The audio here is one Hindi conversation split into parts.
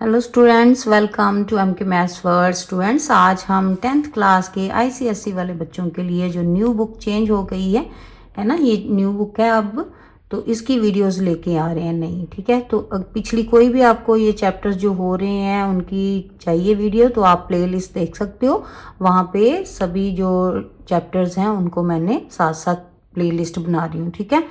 Hello students, welcome to MK maths world. Students, आज हम 10th क्लास के आईसीएसई वाले बच्चों के लिए जो न्यू बुक चेंज हो गई है ना, ये न्यू बुक है अब, तो इसकी वीडियोस लेके आ रहे हैं नई। ठीक है, तो पिछली कोई भी आपको ये चैप्टर्स जो हो रहे हैं उनकी चाहिए वीडियो तो आप प्लेलिस्ट देख सकते हो। वहाँ पे सभी जो चैप्टर्स हैं उनको मैंने साथ साथ प्लेलिस्ट बना रही हूँ। ठीक है,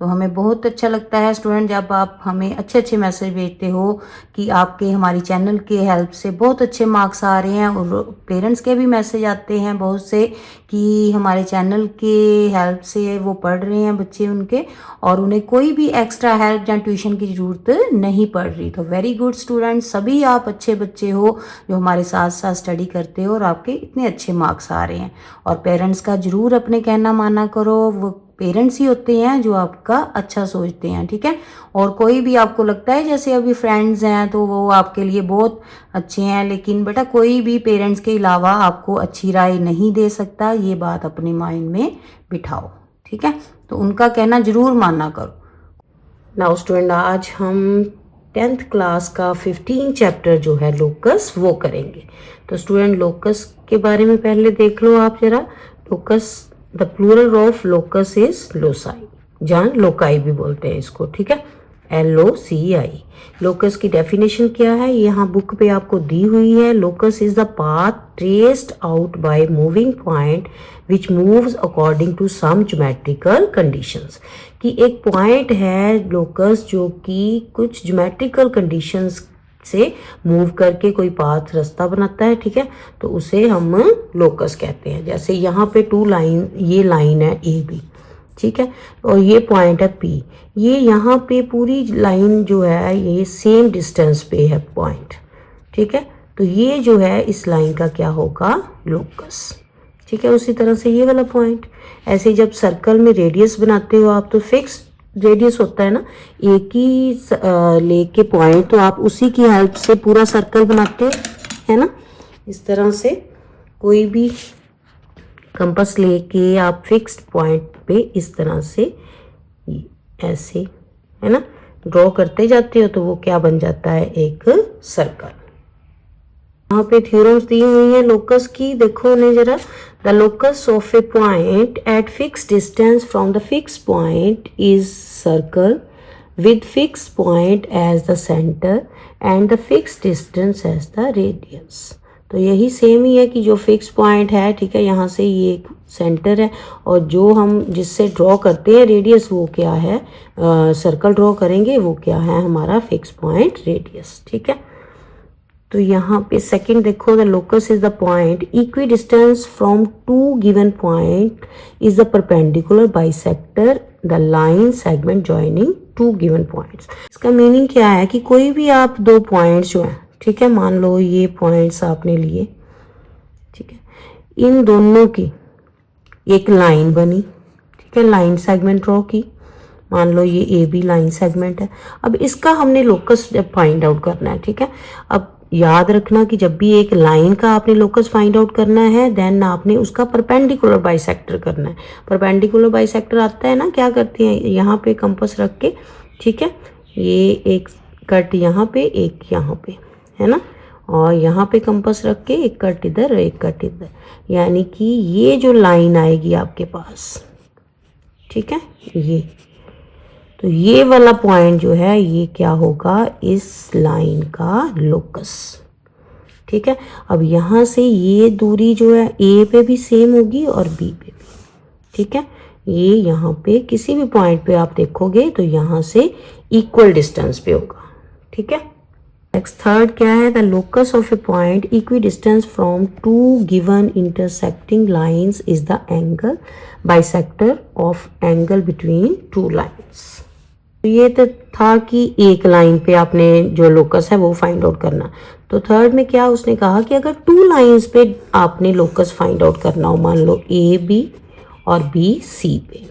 तो हमें बहुत अच्छा लगता है स्टूडेंट जब आप हमें अच्छे अच्छे मैसेज भेजते हो कि आपके हमारी चैनल के हेल्प से बहुत अच्छे मार्क्स आ रहे हैं, और पेरेंट्स के भी मैसेज आते हैं बहुत से कि हमारे चैनल के हेल्प से वो पढ़ रहे हैं बच्चे उनके, और उन्हें कोई भी एक्स्ट्रा हेल्प या ट्यूशन की ज़रूरत नहीं पड़ रही। तो वेरी गुड स्टूडेंट, सभी आप अच्छे बच्चे हो जो हमारे साथ साथ स्टडी करते हो और आपके इतने अच्छे मार्क्स आ रहे हैं। और पेरेंट्स का ज़रूर अपने कहना माना करो, वो पेरेंट्स ही होते हैं जो आपका अच्छा सोचते हैं। ठीक है, और कोई भी आपको लगता है जैसे अभी फ्रेंड्स हैं तो वो आपके लिए बहुत अच्छे हैं, लेकिन बेटा कोई भी पेरेंट्स के अलावा आपको अच्छी राय नहीं दे सकता, ये बात अपने माइंड में बिठाओ। ठीक है, तो उनका कहना जरूर माना करो। नाउ स्टूडेंट, आज हम 10th क्लास का 15 चैप्टर जो है लोकस वो करेंगे। तो स्टूडेंट, लोकस के बारे में पहले देख लो आप जरा। Locus, the plural of locus is loci, जहाँ लोकाई भी बोलते हैं इसको। ठीक है, LOCI। लोकस की डेफिनेशन क्या है, यहाँ बुक पे आपको दी हुई है। Locus is the path traced out by moving point which moves according to some geometrical conditions. कि एक पॉइंट है लोकस जो कि कुछ ज्योमेट्रिकल कंडीशंस से मूव करके कोई पाथ रास्ता बनाता है। ठीक है, तो उसे हम लोकस कहते हैं। जैसे यहाँ पे टू लाइन, ये लाइन है AB, ठीक है, और ये पॉइंट है P। ये यहाँ पे पूरी लाइन जो है ये सेम डिस्टेंस पे है पॉइंट। ठीक है, तो ये जो है इस लाइन का क्या होगा, लोकस। ठीक है, उसी तरह से ये वाला पॉइंट। ऐसे जब सर्कल में रेडियस बनाते हो आप तो फिक्स रेडियस होता है ना, एक ही लेके पॉइंट, तो आप उसी की हेल्प से पूरा सर्कल बनाते हो, है ना। इस तरह से कोई भी कंपास लेके आप फिक्स्ड पॉइंट पे इस तरह से ऐसे, है ना, ड्रॉ करते जाते हो तो वो क्या बन जाता है, एक सर्कल। यहाँ पे थ्योरम्स दी हुई है लोकस की, देखो उन्हें जरा। The locus of a point at fix distance from the fix point is circle with fix point as the centre and the fix distance as the radius. तो यही सेम ही है कि जो फिक्स पॉइंट है, ठीक है, यहाँ से ये एक सेंटर है, और जो हम जिससे ड्रॉ करते हैं रेडियस वो क्या है, सर्कल ड्रॉ करेंगे वो क्या है, हमारा फिक्स पॉइंट रेडियस। ठीक है, तो यहाँ पे सेकंड देखो, the locus is the point equi distance from two given point is the perpendicular bisector the line segment joining two given points. इसका मीनिंग क्या है कि कोई भी आप दो पॉइंट्स जो हैं, ठीक है, मान लो ये पॉइंट्स आपने लिए, ठीक है, इन दोनों की एक लाइन बनी, ठीक है, लाइन सेगमेंट ड्रॉ की, मान लो ये AB लाइन सेगमेंट है। अब इसका हमने लोकस जब फाइंड आउट करना है, ठीक है, अब याद रखना कि जब भी एक लाइन का आपने लोकस फाइंड आउट करना है, देन आपने उसका परपेंडिकुलर बाइसेक्टर करना है। परपेंडिकुलर बाइसेक्टर आता है ना, क्या करते हैं, यहाँ पे कंपास रख के, ठीक है, ये एक कट यहाँ पे, एक यहाँ पे, है ना, और यहाँ पे कंपास रख के एक कट इधर, एक कट इधर, यानी कि ये जो लाइन आएगी आपके पास, ठीक है, ये, तो ये वाला पॉइंट जो है ये क्या होगा, इस लाइन का लोकस। ठीक है, अब यहाँ से ये दूरी जो है A पे भी सेम होगी और B पे भी। ठीक है, ये यहाँ पे किसी भी पॉइंट पे आप देखोगे तो यहाँ से इक्वल डिस्टेंस पे होगा। ठीक है, नेक्स्ट थर्ड क्या है, the locus of a point equi distance from two given intersecting lines is the angle bisector of angle between two lines. ये तो था कि एक लाइन पे आपने जो लोकस है वो फाइंड आउट करना। तो थर्ड में क्या उसने कहा कि अगर टू लाइंस पे आपने लोकस फाइंड आउट करना हो, मान लो AB और BC पे,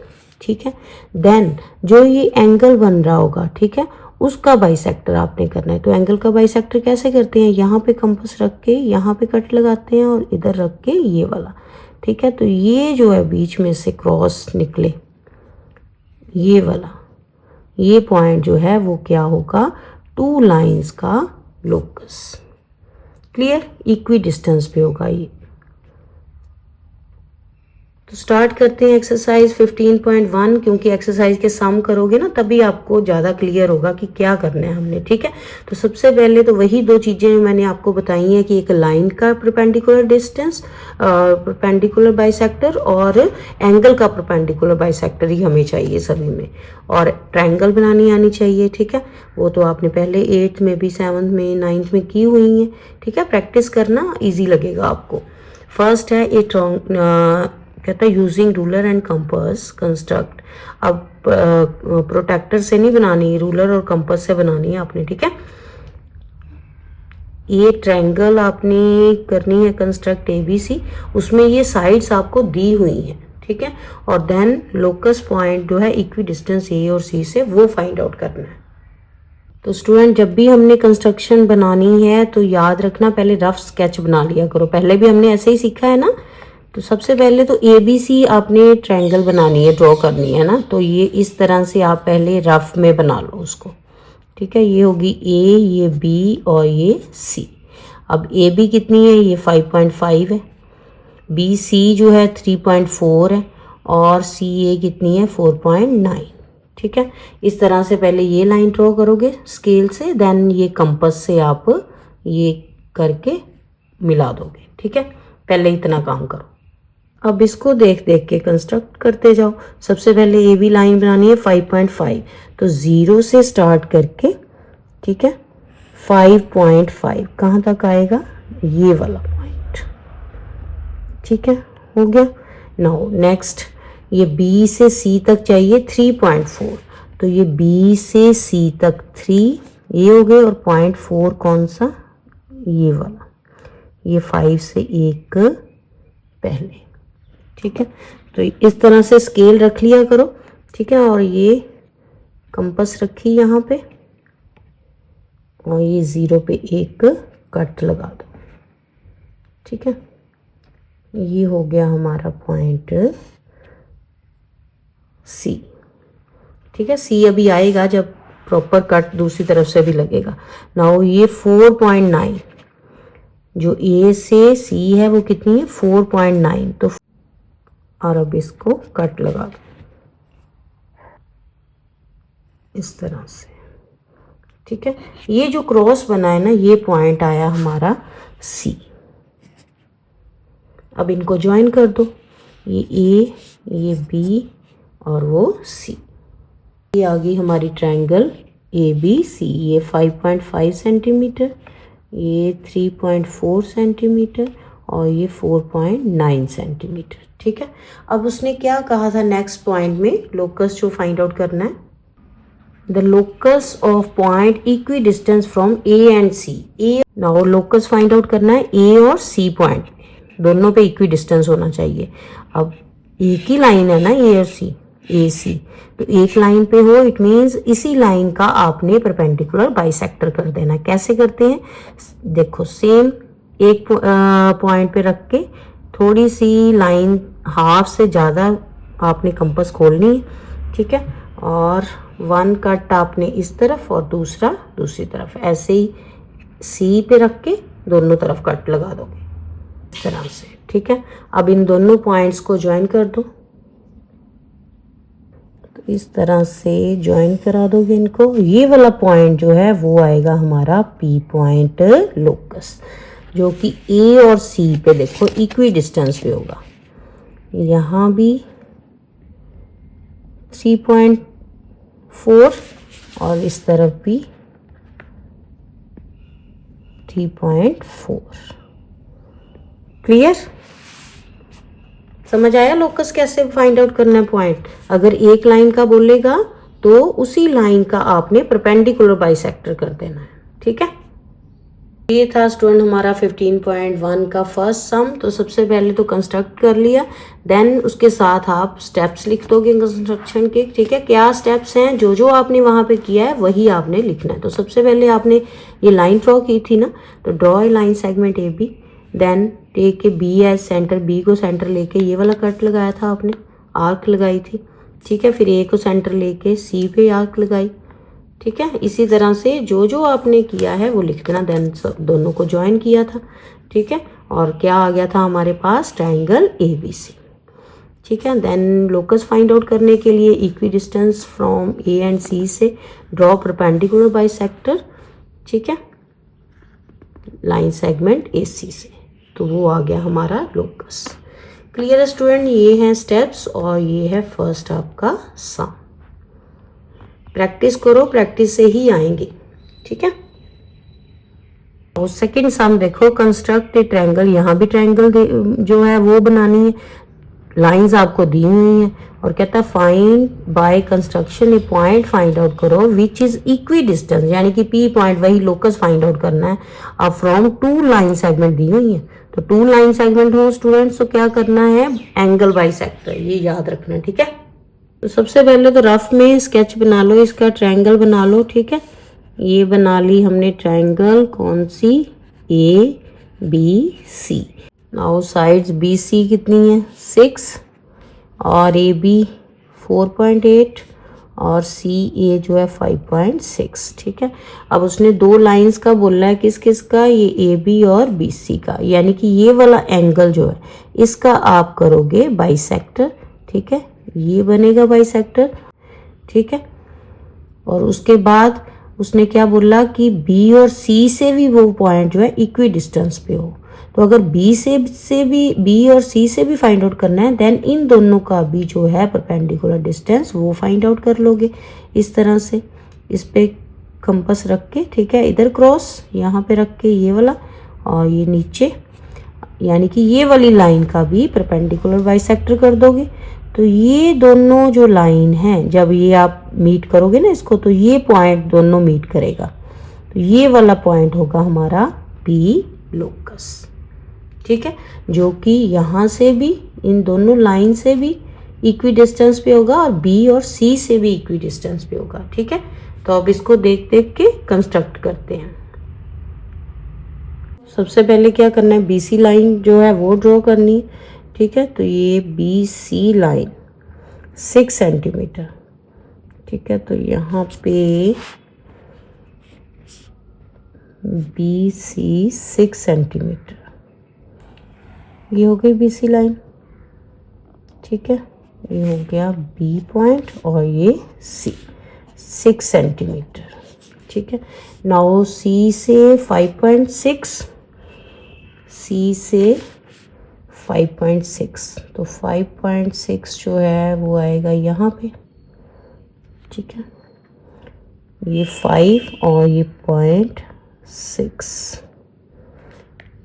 ठीक है, देन जो ये एंगल बन रहा होगा, ठीक है, उसका बाइसेक्टर आपने करना है। तो एंगल का बाइसेक्टर कैसे करते हैं, यहाँ पे कंपास रख के यहाँ पे कट लगाते हैं और इधर रख के ये वाला। ठीक है, तो ये जो है बीच में से क्रॉस निकले, ये वाला, ये पॉइंट जो है वो क्या होगा, टू लाइंस का लोकस। क्लियर, इक्वी डिस्टेंस पे होगा ये। तो स्टार्ट करते हैं एक्सरसाइज 15.1, क्योंकि एक्सरसाइज के सम करोगे ना तभी आपको ज़्यादा क्लियर होगा कि क्या करना है हमने। ठीक है, तो सबसे पहले तो वही दो चीज़ें मैंने आपको बताई हैं कि एक लाइन का परपेंडिकुलर डिस्टेंस, परपेंडिकुलर बाइसेक्टर, और एंगल का परपेंडिकुलर बाइसेक्टर ही हमें चाहिए सभी में, और ट्रायंगल बनानी आनी चाहिए। ठीक है, वो तो आपने पहले 8th में भी, 7th में, 9th में की हुई हैं। ठीक है, प्रैक्टिस करना ईजी लगेगा आपको। फर्स्ट है ए कहता है using ruler and compass construct. अब प्रोटेक्टर से नहीं बनानी, रूलर और कंपास से बनानी है आपने। ठीक है, ये ट्रायंगल आपने करनी है कंस्ट्रक्ट ABC, उसमें ये साइड्स आपको दी हुई हैं। ठीक है, और देन लोकस पॉइंट जो है इक्वी डिस्टेंस A और C से, वो फाइंड आउट करना है। तो स्टूडेंट, जब भी हमने कंस्ट्रक्शन बनानी है तो याद रखना पहले रफ स्केच बना लिया करो। पहले भी हमने ऐसे ही सीखा है ना। तो सबसे पहले तो ABC आपने ट्रायंगल बनानी है, ड्रॉ करनी है ना। तो ये इस तरह से आप पहले रफ में बना लो उसको। ठीक है, ये होगी A, ये B और ये C। अब AB कितनी है, ये 5.5 है। BC जो है 3.4 है, और CA कितनी है 4.9। ठीक है, इस तरह से पहले ये लाइन ड्रॉ करोगे स्केल से, देन ये कंपास से आप ये करके मिला दोगे। ठीक है, पहले इतना काम करो। अब इसको देख देख के कंस्ट्रक्ट करते जाओ। सबसे पहले AB लाइन बनानी है 5.5, तो 0 से स्टार्ट करके, ठीक है, 5.5 कहाँ तक आएगा, ये वाला पॉइंट। ठीक है, हो गया। नाउ नेक्स्ट, ये B से C तक चाहिए 3.4, तो ये B से C तक 3 ये हो गए, और 0.4 कौन सा, ये वाला, ये 5 से एक पहले। ठीक है, तो इस तरह से स्केल रख लिया करो। ठीक है, और ये कंपास रखी यहाँ पे, और ये 0 पे एक कट लगा दो। ठीक है, ये हो गया हमारा पॉइंट C। ठीक है, C अभी आएगा जब प्रॉपर कट दूसरी तरफ से भी लगेगा। नाउ ये 4.9, जो A से C है वो कितनी है 4.9, तो और अब इसको कट लगा दो इस तरह से। ठीक है, ये जो क्रॉस बना है ना, ये पॉइंट आया हमारा C। अब इनको ज्वाइन कर दो, ये A, ये B और वो C। ये आ गई हमारी ट्रायंगल ABC। ये 5.5 सेंटीमीटर, ये 3.4 सेंटीमीटर, और ये 4.9 सेंटीमीटर। ठीक है, अब उसने क्या कहा था नेक्स्ट पॉइंट में, लोकस जो फाइंड आउट करना है, the locus of point equi distance from A and C। A now locus find out करना है A और C पॉइंट, दोनों पे इक्वी डिस्टेंस होना चाहिए। अब एक ही लाइन है ना A और C, AC, तो एक लाइन पे हो, इट मीन्स इसी लाइन का आपने परपेंडिकुलर बाइसेक्टर कर देना। कैसे करते हैं, देखो, सेम एक पॉइंट पे रख के थोड़ी सी लाइन हाफ से ज़्यादा आपने कंपास खोलनी है। ठीक है, और वन कट आपने इस तरफ और दूसरा दूसरी तरफ, ऐसे ही C पे रख के दोनों तरफ कट लगा दोगे इस तरह से। ठीक है, अब इन दोनों पॉइंट्स को ज्वाइन कर दो, तो इस तरह से ज्वाइन करा दोगे इनको। ये वाला पॉइंट जो है वो आएगा हमारा P पॉइंट लोकस, जो कि A और C पे देखो इक्वी डिस्टेंस पे होगा। यहाँ भी 3.4 और इस तरफ भी 3.4। क्लियर, समझ आया लोकस कैसे फाइंड आउट करना है पॉइंट। अगर एक लाइन का बोलेगा तो उसी लाइन का आपने परपेंडिकुलर बाइसेक्टर कर देना है। ठीक है, ये था स्टूडेंट हमारा 15.1 का फर्स्ट सम। तो सबसे पहले तो कंस्ट्रक्ट कर लिया, देन उसके साथ आप स्टेप्स लिख दोगे कंस्ट्रक्शन के। ठीक है, क्या स्टेप्स हैं, जो जो आपने वहाँ पे किया है वही आपने लिखना है। तो सबसे पहले आपने ये लाइन ड्रॉ की थी ना, तो draw a line segment AB, then take के B एज सेंटर, B को सेंटर लेके ये वाला कट लगाया था आपने, आर्क लगाई थी। ठीक है, फिर A को सेंटर लेके C पे आर्क लगाई। ठीक है। इसी तरह से जो जो आपने किया है वो लिख देना, देन दोनों को ज्वाइन किया था, ठीक है। और क्या आ गया था हमारे पास, ट्रायंगल ABC, ठीक है। देन लोकस फाइंड आउट करने के लिए equi distance from A and C से ड्रॉ परपेंडिकुलर बाइसेक्टर, ठीक है, लाइन सेगमेंट AC से, तो वो आ गया हमारा लोकस। क्लियर है स्टूडेंट, ये हैं स्टेप्स और ये है फर्स्ट आपका सम। प्रैक्टिस करो, प्रैक्टिस से ही आएंगे, ठीक है। और सेकंड सम देखो, कंस्ट्रक्ट ए ट्रायंगल, यहाँ भी ट्रायंगल जो है वो बनानी है, लाइंस आपको दी हुई हैं और कहता है find by construction A point, find out करो विच इज इक्वी डिस्टेंस, यानी कि P पॉइंट, वही लोकस फाइंड आउट करना है। अब फ्रॉम टू लाइन सेगमेंट दी हुई है, तो टू लाइन सेगमेंट हो स्टूडेंट्स, तो क्या करना है, एंगल बाइसेक्टर, ये याद रखना, ठीक है। तो सबसे पहले तो रफ में स्केच बना लो, इसका ट्रायंगल बना लो, ठीक है। ये बना ली हमने ट्रायंगल, कौन सी, ABC। नाउ साइड्स BC कितनी है, 6 और AB 4.8 और CA जो है 5.6, ठीक है। अब उसने दो लाइंस का बोला है, किस किस का, ये AB और BC का, यानी कि ये वाला एंगल जो है इसका आप करोगे बाइसेक्टर, ठीक है, ये बनेगा बाइसेक्टर, ठीक है। और उसके बाद उसने क्या बोला कि B और C से भी वो पॉइंट जो है इक्वी डिस्टेंस पे हो, तो अगर B और C से भी फाइंड आउट करना है, देन इन दोनों का भी जो है परपेंडिकुलर डिस्टेंस वो फाइंड आउट कर लोगे इस तरह से, इस पे कंपास रख के, ठीक है, इधर क्रॉस यहाँ पे रख के ये वाला और ये नीचे, यानी कि ये वाली लाइन का भी परपेंडिकुलर बाइसेक्टर कर दोगे। तो ये दोनों जो लाइन है, जब ये आप मीट करोगे ना इसको, तो ये पॉइंट दोनों मीट करेगा, तो ये वाला पॉइंट होगा हमारा P लोकस, ठीक है, जो कि यहाँ से भी, इन दोनों लाइन से भी इक्वी डिस्टेंस पे होगा और B और C से भी इक्वी डिस्टेंस पे होगा, ठीक है। तो अब इसको देख देख के कंस्ट्रक्ट करते हैं। सबसे पहले क्या करना है, BC लाइन जो है वो ड्रॉ करनी है, ठीक है। तो ये BC लाइन 6 सेंटीमीटर, ठीक है, तो यहाँ पे BC 6 सेंटीमीटर, ये हो गई BC लाइन, ठीक है, ये हो गया B पॉइंट और ये C 6 सेंटीमीटर, ठीक है। नाउ C से 5.6, C से 5.6, तो 5.6 जो है वो आएगा यहाँ पे, ठीक है, ये 5 और ये 0.6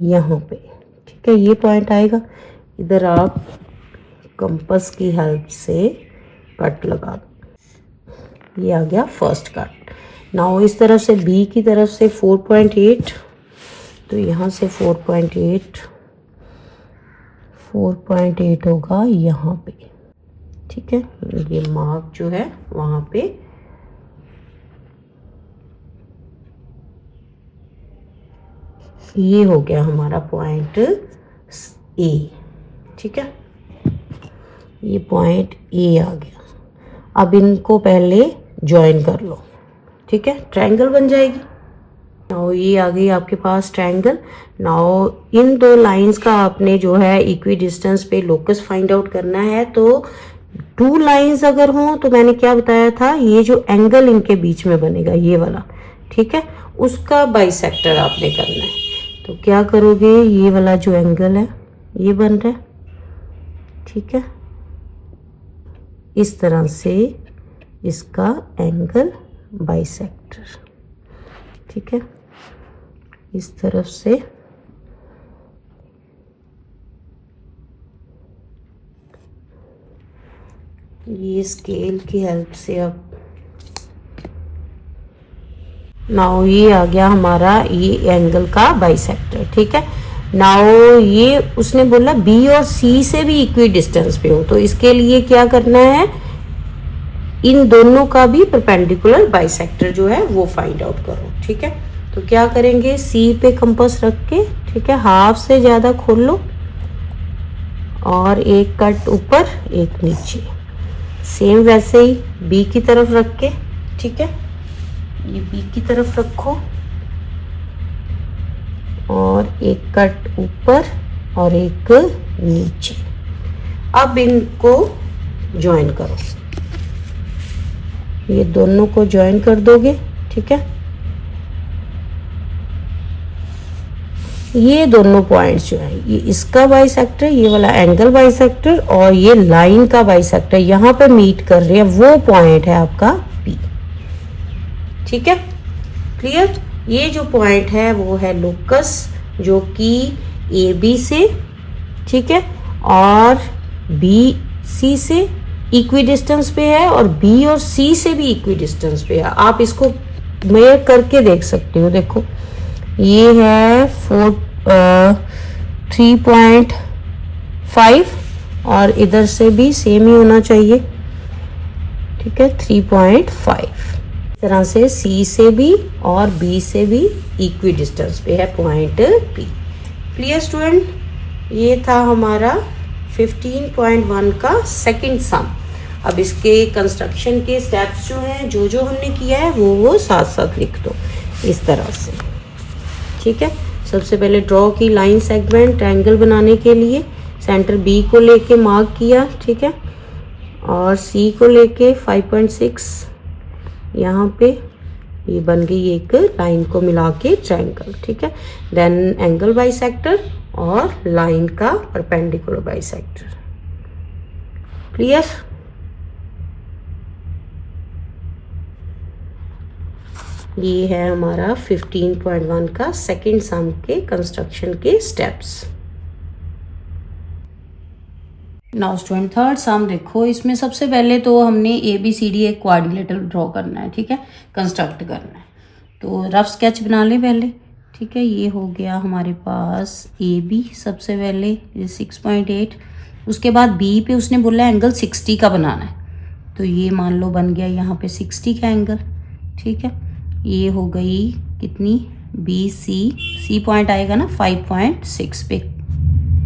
यहाँ पे, ठीक है, ये पॉइंट आएगा। इधर आप कंपास की हेल्प से कट लगा दो, ये आ गया फर्स्ट कट। नाउ इस तरफ से B की तरफ से 4.8, तो यहाँ से 4.8 होगा यहाँ पे, ठीक है, ये मार्क जो है वहाँ पे ये हो गया हमारा पॉइंट A, ठीक है, ये पॉइंट A आ गया। अब इनको पहले ज्वाइन कर लो, ठीक है, ट्रायंगल बन जाएगी। नाउ ये आ गई आपके पास ट्रायंगल। नाउ इन दो लाइंस का आपने जो है इक्वी डिस्टेंस पे लोकस फाइंड आउट करना है। तो टू लाइंस अगर हों तो मैंने क्या बताया था, ये जो एंगल इनके बीच में बनेगा ये वाला, ठीक है, उसका बाइसेक्टर आपने करना है। तो क्या करोगे, ये वाला जो एंगल है ये बन रहा है, ठीक है, इस तरह से इसका एंगल बाइसेक्टर, ठीक है, इस तरफ से ये स्केल की हेल्प से अब नाउ ये आ गया हमारा ये एंगल का बाइसेक्टर, ठीक है। नाउ ये उसने बोला B और C से भी इक्वी डिस्टेंस पे हो, तो इसके लिए क्या करना है, इन दोनों का भी परपेंडिकुलर बाइसेक्टर जो है वो फाइंड आउट करो, ठीक है। तो क्या करेंगे, C पे कंपास रख के, ठीक है, हाफ से ज़्यादा खोल लो और एक कट ऊपर एक नीचे, सेम वैसे ही B की तरफ रख के, ठीक है, ये बी की तरफ रखो और एक कट ऊपर और एक नीचे। अब इनको ज्वाइन करो, ये दोनों को ज्वाइन कर दोगे। ठीक है, ये दोनों पॉइंट्स जो है, ये इसका बाइसेक्टर, ये वाला एंगल बाइसेक्टर और ये लाइन का बाइसेक्टर यहाँ पे मीट कर रहे हैं, वो पॉइंट है आपका पी। ठीक है, क्लियर। ये जो पॉइंट है वो है लोकस, जो कि ए बी से, ठीक है, और बी सी से इक्वी डिस्टेंस पे है और बी और सी से भी इक्वी डिस्टेंस पे है। आप इसको मेजर करके देख सकते हो। देखो ये है 3.5 और इधर से भी सेम ही होना चाहिए। ठीक है, 3.5 इस तरह से सी से भी और बी से भी इक्वी डिस्टेंस पे है पॉइंट पी। क्लियर स्टूडेंट, ये था हमारा 15.1 का सेकंड सम। अब इसके कंस्ट्रक्शन के स्टेप्स जो हैं, जो हमने किया है वो साथ साथ लिख दो इस तरह से। ठीक है, सबसे पहले ड्रॉ की लाइन सेगमेंट ट्रायंगल बनाने के लिए सेंटर बी को लेके मार्क किया। ठीक है, और सी को लेके 5.6 यहाँ पे ये बन गई एक लाइन को मिला के ट्रायंगल। ठीक है, देन एंगल बाइसेक्टर और लाइन का परपेंडिकुलर बाइसेक्टर। क्लियर। ये है हमारा 15.1 का सेकंड सम के कंस्ट्रक्शन के स्टेप्स। नाउ स्टूडेंट थर्ड सम देखो, इसमें सबसे पहले तो हमने ए बी सी डी एक क्वाड्रिलेटरल ड्रॉ करना है। ठीक है, कंस्ट्रक्ट करना है, तो रफ स्केच बना लें पहले। ठीक है, ये हो गया हमारे पास ए बी सबसे पहले 6.8, उसके बाद बी पे उसने बोला एंगल 60 का बनाना है, तो ये मान लो बन गया यहाँ पे 60 का एंगल। ठीक है, ये हो गई कितनी बी सी पॉइंट आएगा ना 5.6 पे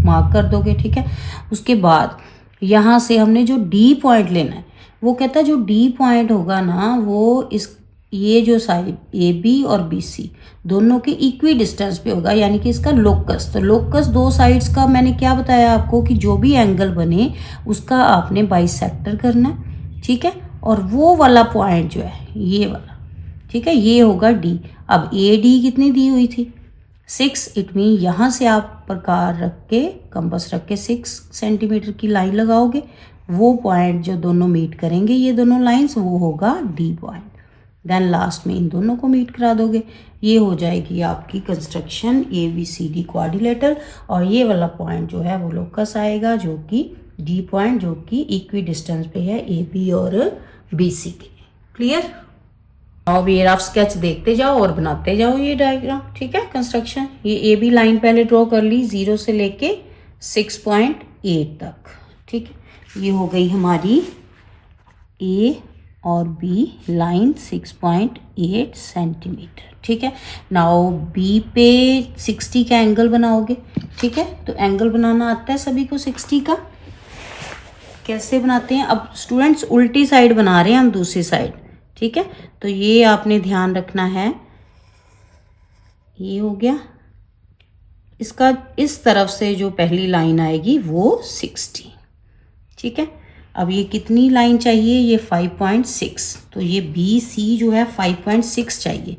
मार्क कर दोगे। ठीक है, उसके बाद यहाँ से हमने जो डी पॉइंट लेना है, वो कहता है जो डी पॉइंट होगा ना वो इस ये जो साइड ए बी और बी सी दोनों के इक्वी डिस्टेंस पे होगा, यानी कि इसका लोकस। तो लोकस दो साइड्स का मैंने क्या बताया आपको कि जो भी एंगल बने उसका आपने बाइसेक्टर करना है। ठीक है, और वो वाला पॉइंट जो है ये वाला, ठीक है, ये होगा डी। अब ए डी कितनी दी हुई थी 6, इट मीन यहाँ से आप प्रकार रख के कंपास रख के 6 सेंटीमीटर की लाइन लगाओगे, वो पॉइंट जो दोनों मीट करेंगे ये दोनों लाइंस, वो होगा डी पॉइंट। देन लास्ट में इन दोनों को मीट करा दोगे, ये हो जाएगी आपकी construction A B C D quadrilateral. और ये वाला पॉइंट जो है वो लोकस आएगा, जो कि डी पॉइंट, जो कि इक्वी डिस्टेंस पे है ए बी और बी सी के। क्लियर। अब ये रफ स्केच देखते जाओ और बनाते जाओ ये डायग्राम। ठीक है, कंस्ट्रक्शन ये ए बी लाइन पहले ड्रॉ कर ली 0 से लेके 6.8 तक। ठीक है, ये हो गई हमारी ए और बी लाइन 6.8 सेंटीमीटर। ठीक है, नाउ बी पे 60 का एंगल बनाओगे। ठीक है, तो एंगल बनाना आता है सभी को 60 का। कैसे बनाते हैं, अब स्टूडेंट्स उल्टी साइड बना रहे हैं हम, दूसरी साइड। ठीक है, तो ये आपने ध्यान रखना है। ये हो गया, इसका इस तरफ से जो पहली लाइन आएगी वो 60। ठीक है, अब ये कितनी लाइन चाहिए, ये 5.6, तो ये बी सी जो है 5.6 चाहिए।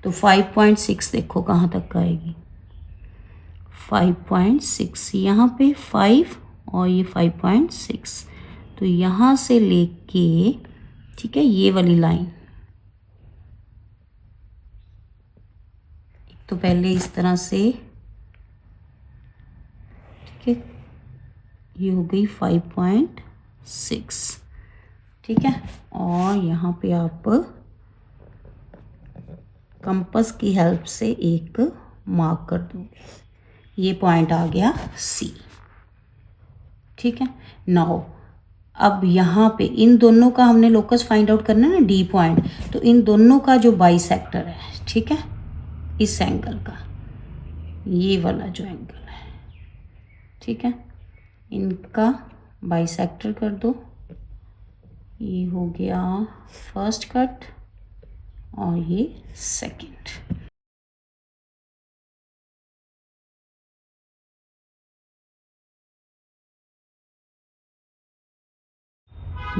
तो 5.6 देखो कहाँ तक आएगी, 5.6 यहाँ पे 5 और ये 5.6, तो यहाँ से लेके, ठीक है, ये वाली लाइन तो पहले इस तरह से, ठीक है, ये हो गई 5.6। ठीक है, और यहाँ पे आप कंपास की हेल्प से एक मार्क कर दोगे, ये पॉइंट आ गया सी। ठीक है, नाउ अब यहाँ पे इन दोनों का हमने लोकस फाइंड आउट करना है ना, डी पॉइंट, तो इन दोनों का जो बाइसेक्टर है, ठीक है, इस एंगल का, ये वाला जो एंगल है, ठीक है, इनका बाइसेक्टर कर दो। ये हो गया फर्स्ट कट और ये सेकंड।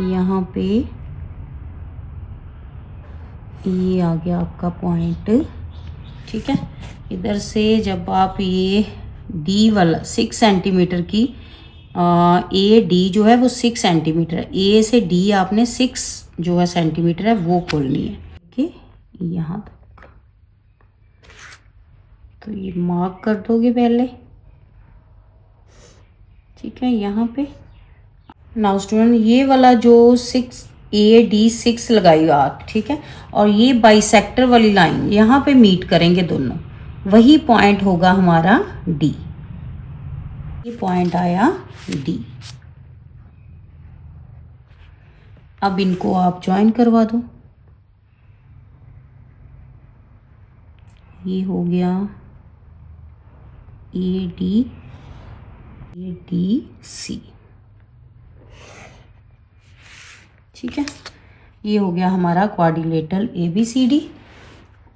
यहाँ पे ये आ गया आपका पॉइंट, ठीक है। इधर से जब आप ये डी वाला 6 सेंटीमीटर की ए डी जो है वो 6 सेंटीमीटर है, ए से डी आपने 6 जो है सेंटीमीटर है वो खोलनी है, ठीक है, यहाँ तक। तो ये मार्क कर दोगे पहले, ठीक है। यहाँ पे नाउ स्टूडेंट ये वाला जो 6 ए डी 6 लगाई आप, ठीक है, और ये बाइसेक्टर वाली लाइन यहाँ पे मीट करेंगे दोनों, वही पॉइंट होगा हमारा डी। ये पॉइंट आया डी। अब इनको आप ज्वाइन करवा दो। ये हो गया ए डी सी, ठीक है। ये हो गया हमारा क्वाड्रिलेटरल ABCD।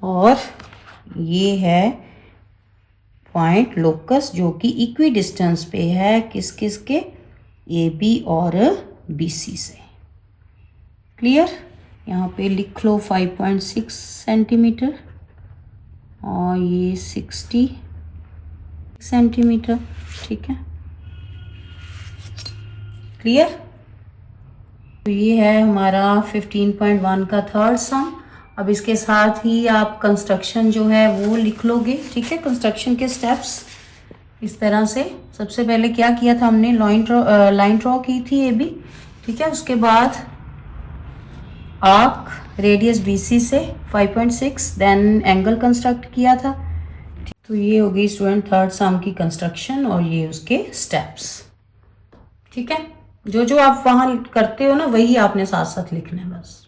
और ये है पॉइंट लोकस जो कि इक्वी डिस्टेंस पे है किस किस के, AB और BC से। क्लियर। यहाँ पे लिख लो 5.6 सेंटीमीटर और ये 60 सेंटीमीटर, ठीक है। क्लियर। तो ये है हमारा 15.1 का थर्ड सम। अब इसके साथ ही आप कंस्ट्रक्शन जो है वो लिख लोगे, ठीक है। कंस्ट्रक्शन के स्टेप्स इस तरह से, सबसे पहले क्या किया था हमने, लाइन ड्रॉ की थी AB, ठीक है। उसके बाद आर्क रेडियस BC से 5.6, देन एंगल कंस्ट्रक्ट किया था। तो ये हो गई स्टूडेंट थर्ड सम की कंस्ट्रक्शन और ये उसके स्टेप्स, ठीक है। जो जो आप वहां करते हो ना वही आपने साथ साथ लिखना है बस।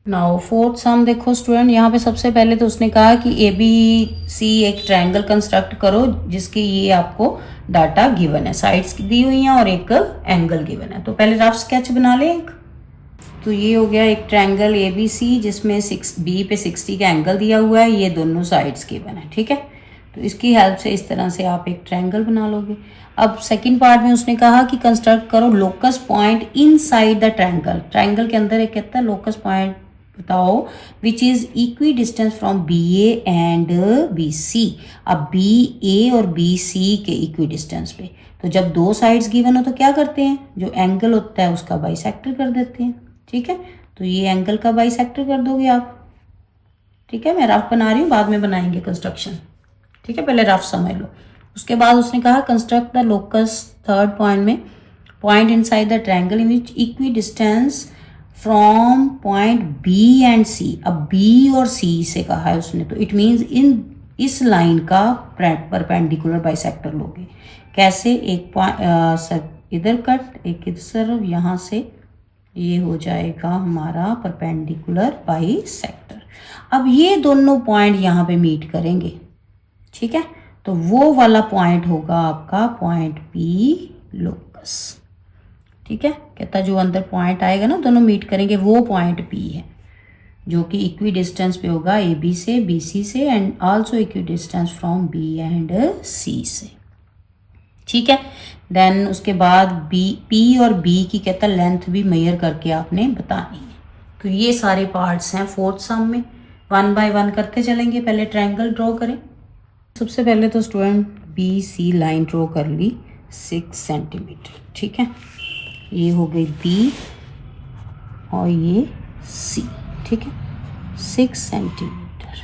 नाउ फोर्थ सम देखो स्टूडेंट, यहाँ पे सबसे पहले तो उसने कहा कि ABC एक ट्रायंगल कंस्ट्रक्ट करो जिसकी ये आपको डाटा गिवन है, साइड्स दी हुई हैं और एक एंगल गिवन है। तो पहले रफ स्केच बना ले एक। तो ये हो गया एक ट्रायंगल ABC जिसमें B पे 60 का एंगल दिया हुआ है, ये दोनों साइड्स गिवन है, ठीक है। तो इसकी हेल्प से इस तरह से आप एक ट्रायंगल बना लोगे। अब सेकंड पार्ट में उसने कहा कि कंस्ट्रक्ट करो locus point inside the triangle. Triangle के अंदर एक कहता है लोकस पॉइंट बताओ which is equi distance from BA and BC। अब BA और BC के इक्वी डिस्टेंस पे, तो जब दो साइड्स गिवन हो तो क्या करते हैं, जो एंगल होता है उसका बाइसेक्टर कर देते हैं, ठीक है। तो ये एंगल का बाइसेक्टर कर दोगे आप, ठीक है। मैं रफ बना रही हूँ, बाद में बनाएंगे कंस्ट्रक्शन, ठीक है। पहले रफ समझ लो। उसके बाद उसने कहा construct the locus, third point में point inside the triangle in which equi distance from point B and C। अब B और C से कहा है उसने, तो इट मीन्स इस लाइन का परपेंडिकुलर बाइसेक्टर लोगे। कैसे, एक इधर कट, एक इधर, यहाँ से ये हो जाएगा हमारा परपेंडिकुलर बाइसेक्टर। अब ये दोनों पॉइंट यहाँ पे मीट करेंगे, ठीक है। तो वो वाला पॉइंट होगा आपका पॉइंट P लोकस, ठीक है। कहता जो अंदर पॉइंट आएगा ना दोनों मीट करेंगे, वो पॉइंट P है जो कि इक्वी डिस्टेंस पे होगा AB से, BC से and also equi distance from B and C से, ठीक है। देन उसके बाद P और B की कहता लेंथ भी मेजर करके आपने बतानी है। तो ये सारे पार्ट्स हैं फोर्थ सम में, 1 बाय 1 करते चलेंगे। पहले ट्रायंगल ड्रॉ करें। सबसे पहले तो स्टूडेंट BC लाइन ड्रॉ कर ली 6 सेंटीमीटर, ठीक है। ये हो गई B और ये C, ठीक है, 6 सेंटीमीटर।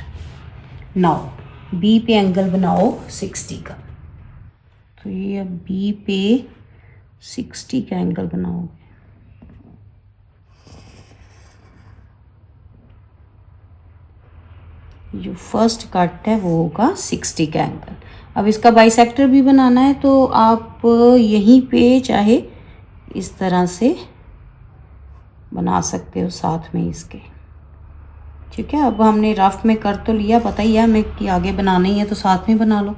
नाउ B पे एंगल बनाओ 60 का। तो ये अब B पे 60 का एंगल बनाओगे। जो फर्स्ट कट है वो होगा 60 का एंगल। अब इसका बाइसेक्टर भी बनाना है, तो आप यहीं पे चाहे इस तरह से बना सकते हो साथ में इसके, ठीक है। अब हमने रफ में कर तो लिया, पता ही है हमें कि आगे बनाना ही है, तो साथ में बना लो,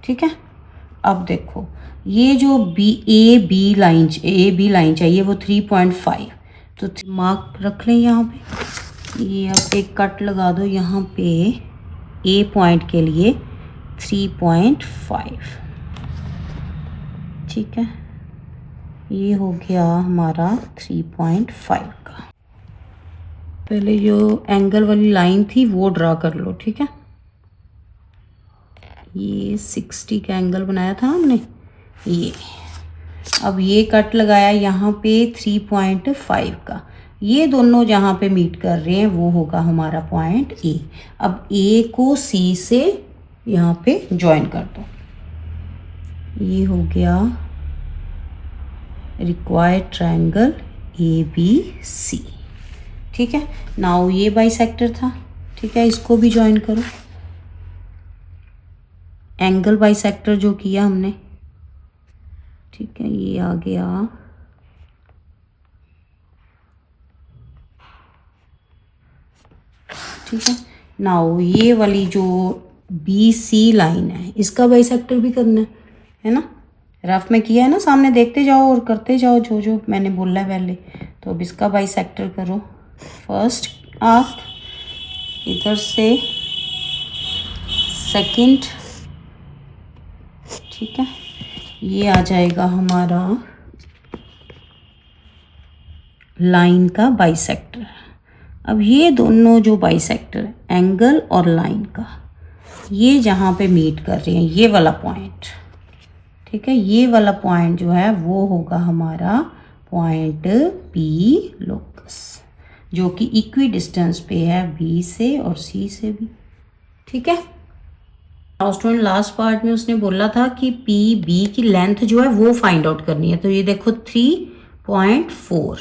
ठीक है। अब देखो ये जो AB लाइन चाहिए वो 3.5, तो मार्क रख लें यहाँ पे। ये अब एक कट लगा दो यहाँ पे ए पॉइंट के लिए 3.5। ठीक है, ये हो गया हमारा 3.5 का। पहले जो एंगल वाली लाइन थी वो ड्रा कर लो। ठीक है, ये 60 का एंगल बनाया था हमने ये। अब ये कट लगाया यहाँ पे 3.5 का। ये दोनों जहाँ पे मीट कर रहे हैं वो होगा हमारा पॉइंट ए। अब ए को सी से यहाँ पे ज्वाइन कर दो। ये हो गया required triangle A B C. ठीक है, नाउ ये बाइसेक्टर था। ठीक है, इसको भी ज्वाइन करो। एंगल बाइसेक्टर जो किया हमने। ठीक है, ये आ गया ठीक है, नाउ ये वाली जो बी सी लाइन है इसका बाइसेक्टर भी करना है ना। रफ में किया है ना, सामने देखते जाओ और करते जाओ जो जो मैंने बोला है पहले। तो अब इसका बाइसेक्टर करो। फर्स्ट आर्क इधर से सेकंड। ठीक है, ये आ जाएगा हमारा लाइन का बाइसेक्टर। अब ये दोनों जो बाइसेक्टर एंगल और लाइन का, ये जहाँ पे मीट कर रहे हैं ये वाला पॉइंट। ठीक है, ये वाला पॉइंट जो है वो होगा हमारा पॉइंट पी लोकस, जो कि इक्वी डिस्टेंस पे है बी से और सी से भी। ठीक है, स्टूडेंट लास्ट पार्ट में उसने बोला था कि पी बी की लेंथ जो है वो फाइंड आउट करनी है। तो ये देखो 3.4।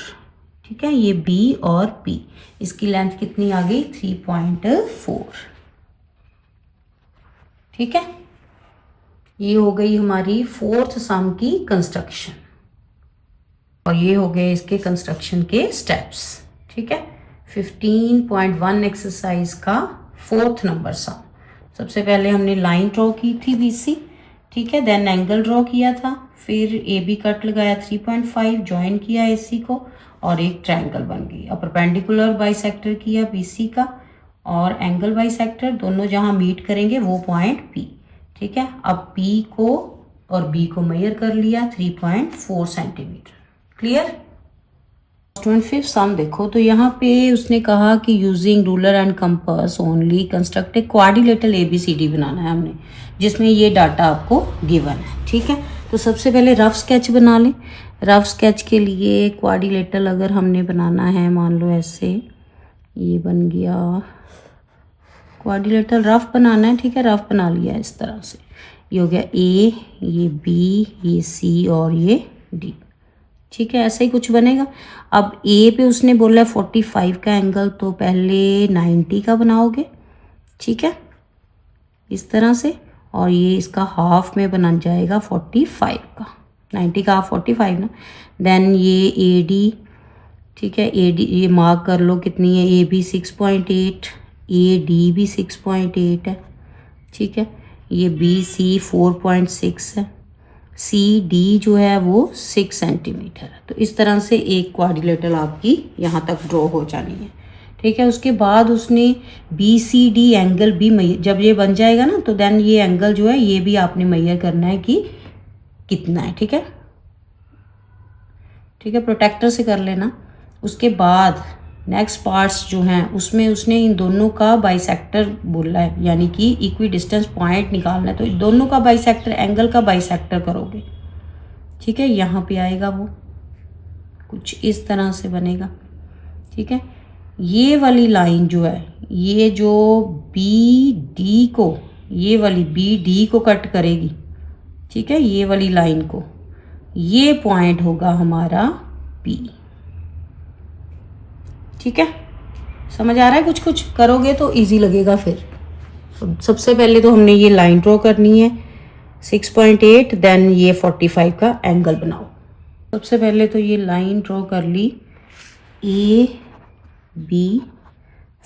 ठीक है, ये बी और पी, इसकी लेंथ कितनी आ गई 3.4। ठीक है, ये हो गई हमारी फोर्थ सम की कंस्ट्रक्शन और ये हो गए इसके कंस्ट्रक्शन के स्टेप्स। ठीक है, 15.1 एक्सरसाइज का फोर्थ नंबर सम। सबसे पहले हमने लाइन ड्रॉ की थी बीसी। ठीक है, देन एंगल ड्रॉ किया था, फिर ए बी कट लगाया 3.5, ज्वाइन किया एसी को और एक ट्रायंगल बन गई। अब परपेंडिकुलर बाइसेक्टर किया बीसी का और एंगल बाइसेक्टर, दोनों जहां मीट करेंगे वो पॉइंट पी। ठीक है, अब पी को और बी को मेजर कर लिया 3.4 centimetre. Clear? Student fifth sum देखो, तो यहाँ पे उसने कहा कि using ruler and compass only construct a quadrilateral ABCD बनाना है हमने, जिसमें ये डाटा आपको गिवन है। ठीक है, तो सबसे पहले रफ स्केच बना लें। रफ स्केच के लिए क्वाड्रिलेटरल अगर हमने बनाना है, मान लो ऐसे ये बन गया क्वाड्रिलेटरल, रफ बनाना है। ठीक है, रफ बना लिया इस तरह से। ये हो गया ए, ये बी, ये सी और ये डी। ठीक है, ऐसा ही कुछ बनेगा। अब ए पे उसने बोला 45 का एंगल, तो पहले 90 का बनाओगे। ठीक है, इस तरह से, और ये इसका हाफ में बन जाएगा 45 का। 90 का हाफ 45 ना। देन ये ए डी। ठीक है, ए डी ये मार्क कर लो कितनी है। ए बी 6.8, ए डी भी 6.8 है। ठीक है, ये बी सी 4.6 है, सी डी जो है वो 6 सेंटीमीटर है। तो इस तरह से एक क्वाड्रिलेटरल आपकी यहाँ तक ड्रॉ हो जानी है। ठीक है, उसके बाद उसने बी सी डी एंगल भी जब ये बन जाएगा ना, तो देन ये एंगल जो है ये भी आपने मेजर करना है कि कितना है। ठीक है, ठीक है, प्रोटेक्टर से कर लेना। उसके बाद नेक्स्ट पार्ट्स जो हैं उसमें उसने इन दोनों का बाइसेक्टर बोला है, यानी कि इक्वी डिस्टेंस पॉइंट निकालना है। तो दोनों का बाइसेक्टर, एंगल का बाइसेक्टर करोगे। ठीक है, यहाँ पे आएगा वो कुछ इस तरह से बनेगा। ठीक है, ये वाली लाइन जो है, ये जो बी डी को, ये वाली बी डी को कट करेगी। ठीक है, ये वाली लाइन को, ये पॉइंट होगा हमारा पी। ठीक है, समझ आ रहा है? कुछ कुछ करोगे तो इजी लगेगा फिर। सबसे पहले तो हमने ये लाइन ड्रॉ करनी है 6.8, देन ये 45 का एंगल बनाओ। सबसे पहले तो ये लाइन ड्रॉ कर ली, ए बी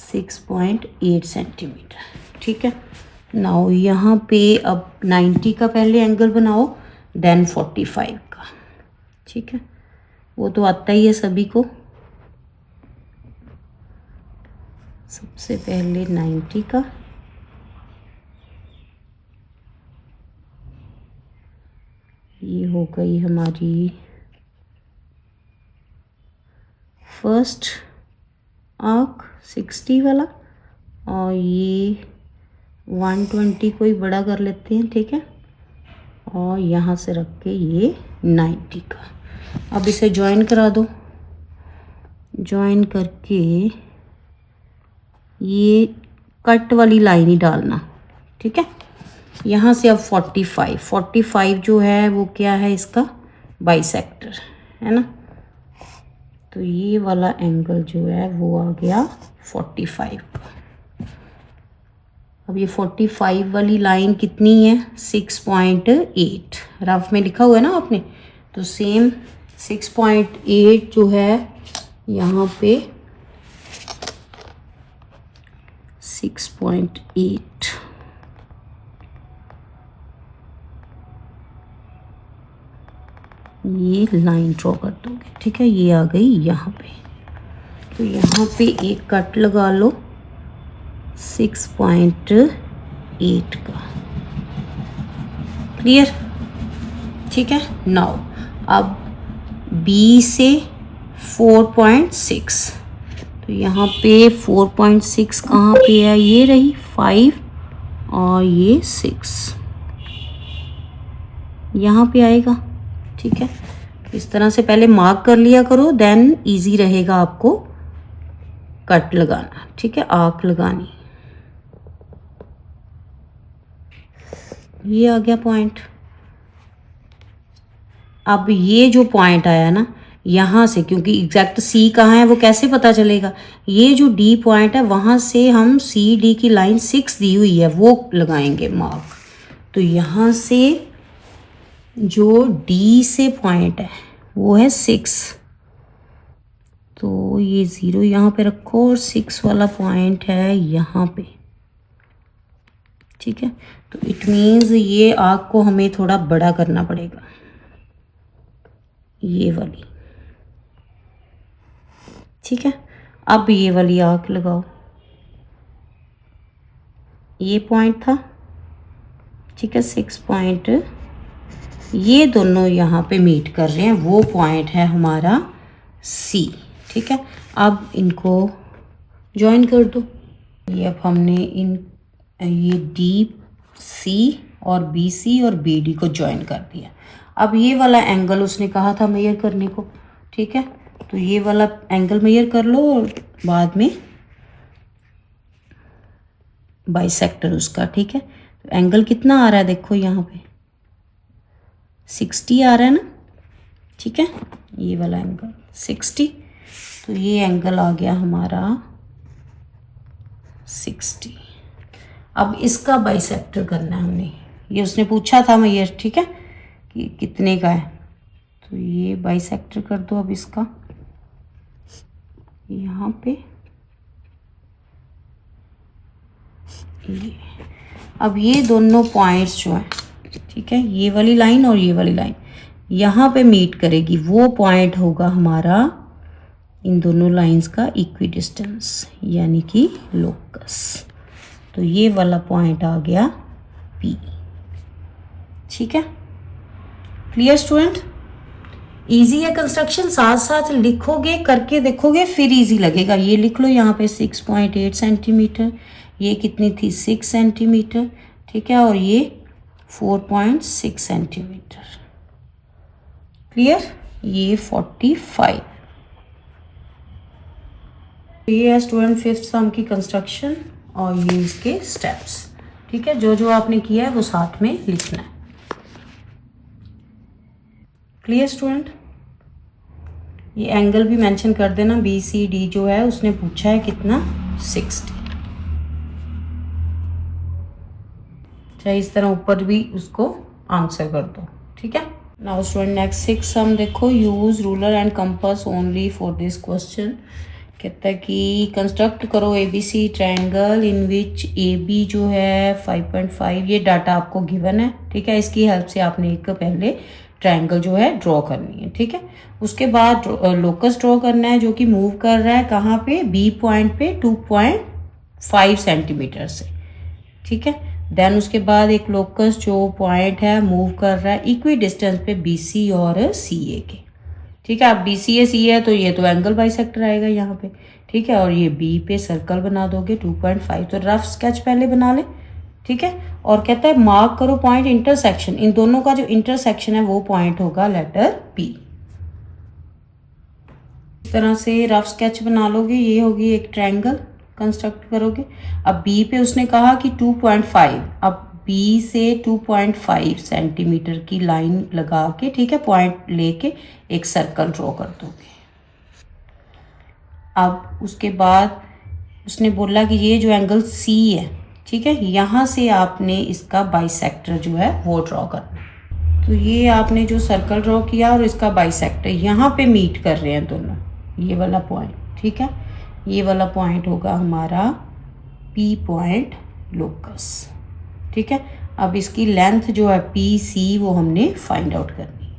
6.8 सेंटीमीटर। ठीक है, नाउ यहाँ पे अब 90 का पहले एंगल बनाओ, देन 45 का। ठीक है, वो तो आता ही है सभी को। सबसे पहले 90 का, ये हो गई हमारी फर्स्ट आर्क 60 वाला, और ये 120 को ही बड़ा कर लेते हैं, ठीक है, और यहाँ से रख के ये 90 का। अब इसे ज्वाइन करा दो। ज्वाइन करके ये कट वाली लाइन ही डालना, ठीक है। यहाँ से अब 45 जो है वो क्या है, इसका बाइसेक्टर है ना। तो ये वाला एंगल जो है वो आ गया 45 का। अब ये 45 वाली लाइन कितनी है, 6.8 रफ में लिखा हुआ है ना आपने, तो सेम 6.8 जो है यहाँ पे 6.8 ये लाइन ड्रॉ कर दोगे, ठीक है। ये आ गई यहाँ पे, तो यहाँ पे एक कट लगा लो 6.8 का। क्लियर, ठीक है। नाउ अब B से 4.6, तो यहाँ पे 4.6 कहाँ पे है, ये रही 5 और ये 6 यहाँ पे आएगा, ठीक है। इस तरह से पहले मार्क कर लिया करो, देन इजी रहेगा आपको कट लगाना, ठीक है, आर्क लगानी। ये आ गया पॉइंट। अब ये जो पॉइंट आया ना यहाँ से, क्योंकि एग्जैक्ट C कहाँ है वो कैसे पता चलेगा, ये जो D पॉइंट है वहाँ से हम CD की लाइन 6 दी हुई है वो लगाएंगे मार्क। तो यहाँ से जो D से पॉइंट है वो है 6, तो ये 0 यहाँ पे रखो और 6 वाला पॉइंट है यहाँ पे, ठीक है। तो इट मीन्स ये आर्क को हमें थोड़ा बड़ा करना पड़ेगा, ये वाली, ठीक है। अब ये वाली आर्क लगाओ, ये पॉइंट था, ठीक है, 6 पॉइंट, ये दोनों यहाँ पे मीट कर रहे हैं, वो पॉइंट है हमारा C, ठीक है। अब इनको ज्वाइन कर दो। ये अब हमने ये DC और BC और BD को ज्वाइन कर दिया। अब ये वाला एंगल उसने कहा था मेजर करने को, ठीक है, तो ये वाला एंगल मेजर कर लो और बाद में बाइसेक्टर उसका, ठीक है। तो एंगल कितना आ रहा है देखो यहाँ पे 60 आ रहा है ना, ठीक है, ये वाला एंगल 60, तो ये एंगल आ गया हमारा 60। अब इसका बाइसेक्टर करना है हमने, ये उसने पूछा था मेजर, ठीक है, कि कितने का है, तो ये बाइसेक्टर कर दो अब इसका यहाँ पे, ये अब ये दोनों पॉइंट्स जो हैं, ठीक है, ये वाली लाइन और ये वाली लाइन यहाँ पे मीट करेगी, वो पॉइंट होगा हमारा इन दोनों लाइंस का इक्विडिस्टेंस यानी कि लोकस। तो ये वाला पॉइंट आ गया P, ठीक है। क्लियर स्टूडेंट, इजी है कंस्ट्रक्शन, साथ साथ लिखोगे करके देखोगे फिर इजी लगेगा। ये लिख लो यहाँ पे 6.8 सेंटीमीटर, ये कितनी थी 6 सेंटीमीटर, ठीक है, और ये 4.6 सेंटीमीटर। क्लियर, ये 45। ये है स्टूडेंट फिफ्थ सम की कंस्ट्रक्शन और ये इसके स्टेप्स, ठीक है। जो जो आपने किया है वो साथ में लिखना है। क्लियर स्टूडेंट, ये एंगल भी मेंशन कर देना, BCD जो है उसने पूछा है कितना 60, चाहे इस तरह ऊपर भी उसको आंसर कर दो, ठीक है। नाउ स्टूडेंट नेक्स्ट 6 सम देखो, use ruler and compass only for this question. कहता है कि कंस्ट्रक्ट करो ABC triangle in which AB जो है 5.5, ये डाटा आपको गिवन है, ठीक है। इसकी हेल्प से आपने एक पहले ट्रायंगल जो है ड्रॉ करनी है, ठीक है। उसके बाद लोकस ड्रॉ करना है जो कि मूव कर रहा है कहाँ पे, B पॉइंट पे 2.2 5 सेंटीमीटर से, ठीक है। देन उसके बाद एक लोकस जो पॉइंट है मूव कर रहा है इक्वी डिस्टेंस पे BC और CA के, ठीक है। अब BCA C है तो ये तो एंगल बाइसेक्टर आएगा यहाँ पे, ठीक है। और ये B पे सर्कल बना दोगे 2.5, तो रफ स्केच पहले बना ले, ठीक है। और कहता है मार्क करो पॉइंट इंटरसेक्शन, इन दोनों का जो इंटरसेक्शन है वो पॉइंट होगा लेटर P। इस तरह से रफ स्केच बना लोगे, ये होगी एक ट्रायंगल कंस्ट्रक्ट करोगे। अब B पे उसने कहा कि 2.5, अब B से 2.5 सेंटीमीटर की लाइन लगा के, ठीक है, पॉइंट लेके एक सर्कल ड्रॉ कर दोगे। अब उसके बाद उसने बोला कि ये जो एंगल C है, ठीक है, यहाँ से आपने इसका बाइसेक्टर जो है वो ड्रॉ करना। तो ये आपने जो सर्कल ड्रॉ किया और इसका बाइसेक्टर यहाँ पे मीट कर रहे हैं दोनों, ये वाला पॉइंट, ठीक है। ये वाला पॉइंट होगा हमारा P पॉइंट लोकस, ठीक है। अब इसकी लेंथ जो है PC वो हमने फाइंड आउट करनी है।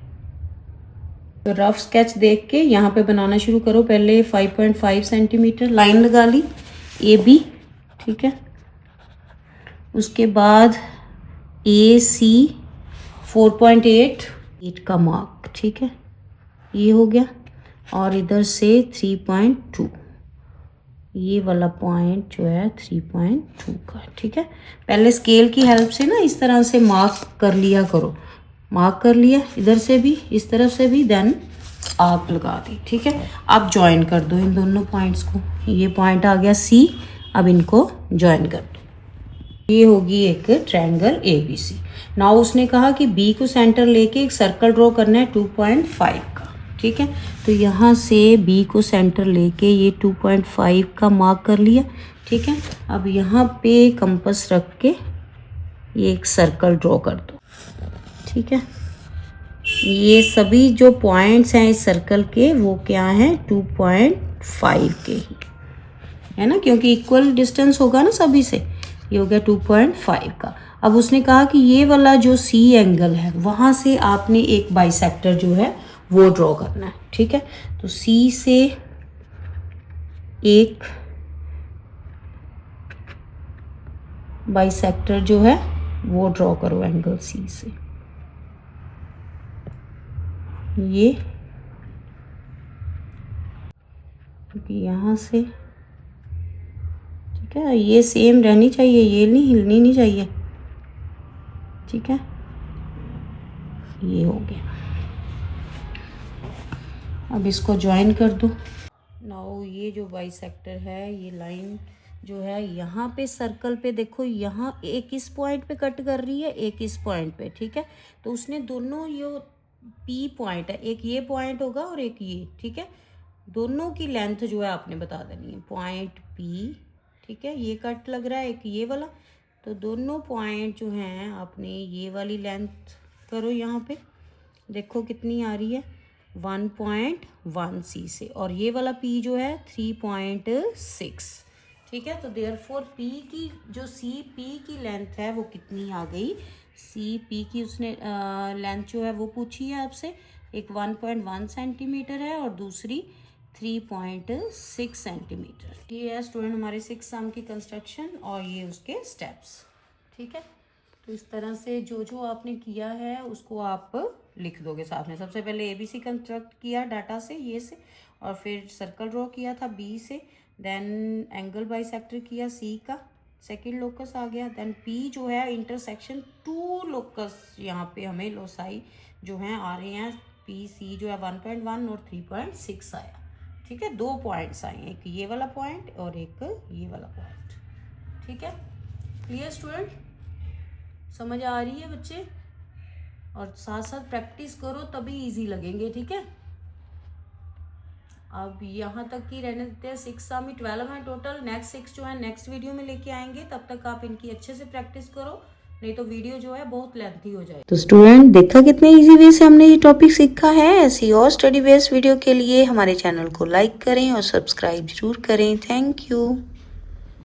तो रफ स्केच देख के यहाँ पे बनाना शुरू करो। पहले 5.5 सेंटीमीटर लाइन लगा ली AB, ठीक है। उसके बाद AC 4.8 का मार्क, ठीक है, ये हो गया। और इधर से 3.2, ये वाला पॉइंट जो है 3.2 का, ठीक है। पहले स्केल की हेल्प से ना इस तरह से मार्क कर लिया करो, मार्क कर लिया इधर से भी इस तरफ से भी, देन आर्क लगा दी, ठीक है। अब ज्वाइन कर दो इन दोनों पॉइंट्स को, ये पॉइंट आ गया C, अब इनको ज्वाइन कर दो, ये होगी एक ट्रायंगल ABC। नाउ उसने कहा कि B को सेंटर लेके एक सर्कल ड्रॉ करना है 2.5 का, ठीक है। तो यहाँ से B को सेंटर लेके ये 2.5 का मार्क कर लिया, ठीक है। अब यहाँ पे कंपास रख के ये एक सर्कल ड्रॉ कर दो, ठीक है। ये सभी जो पॉइंट्स हैं इस सर्कल के वो क्या हैं, 2.5 के ही है ना, क्योंकि इक्वल डिस्टेंस होगा ना सभी से। ये हो गया 2.5 का। अब उसने कहा कि ये वाला जो C एंगल है वहाँ से आपने एक बाइसेक्टर जो है वो ड्रॉ करना है, ठीक है। तो C से एक बाइसेक्टर जो है वो ड्रॉ करो एंगल C से, ये क्योंकि यहाँ से, ठीक है, ये सेम रहनी चाहिए, ये नहीं हिलनी नहीं चाहिए, ठीक है। ये हो गया। अब इसको ज्वाइन कर दो। नाउ ये जो बाइसेक्टर है, ये लाइन जो है यहाँ पे सर्कल पे देखो, यहाँ एक इस पॉइंट पे कट कर रही है, एक इस पॉइंट पे, ठीक है। तो उसने दोनों ये P पॉइंट है, एक ये पॉइंट होगा और एक ये, ठीक है। दोनों की लेंथ जो है आपने बता देनी है, पॉइंट P, ठीक है। ये कट लग रहा है एक ये वाला, तो दोनों पॉइंट जो हैं आपने ये वाली लेंथ करो, यहाँ पे देखो कितनी आ रही है 1.1 C से, और ये वाला P जो है 3.6, ठीक है। तो देयरफॉर P की जो P की लेंथ है वो कितनी आ गई, P की उसने लेंथ जो है वो पूछी है आपसे, एक 1.1 सेंटीमीटर है और दूसरी 3.6 सेंटीमीटर। ये है स्टूडेंट हमारे 6 सम की कंस्ट्रक्शन और ये उसके स्टेप्स, ठीक है। तो इस तरह से जो जो आपने किया है उसको आप लिख दोगे साथ में। सबसे पहले ABC कंस्ट्रक्ट किया डाटा से, ये से, और फिर सर्कल ड्रॉ किया था B से, देन एंगल बाइसेक्टर किया C का, सेकंड लोकस आ गया, देन P जो है इंटरसेक्शन 2 लोकस, यहाँ पे हमें लोसाई जो हैं आ रहे हैं, PC जो है 1.1 और 3.6 आया, ठीक है। 2 पॉइंट्स आए, एक ये वाला पॉइंट और एक ये वाला पॉइंट, ठीक है। क्लियर स्टूडेंट, समझ आ रही है बच्चे? और साथ साथ प्रैक्टिस करो तभी इजी लगेंगे, ठीक है। अब यहाँ तक ही रहने देते हैं। 6 सम 12 हैं टोटल, नेक्स्ट 6 जो है नेक्स्ट वीडियो में लेके आएंगे, तब तक आप इनकी अच्छे से प्रैक्टिस करो, नहीं तो वीडियो जो है बहुत लेंथी हो जाए। तो स्टूडेंट देखा कितने इजी वे से हमने ये टॉपिक सीखा है। ऐसी और स्टडी बेस्ड वीडियो के लिए हमारे चैनल को लाइक करें और सब्सक्राइब जरूर करें। Thank you.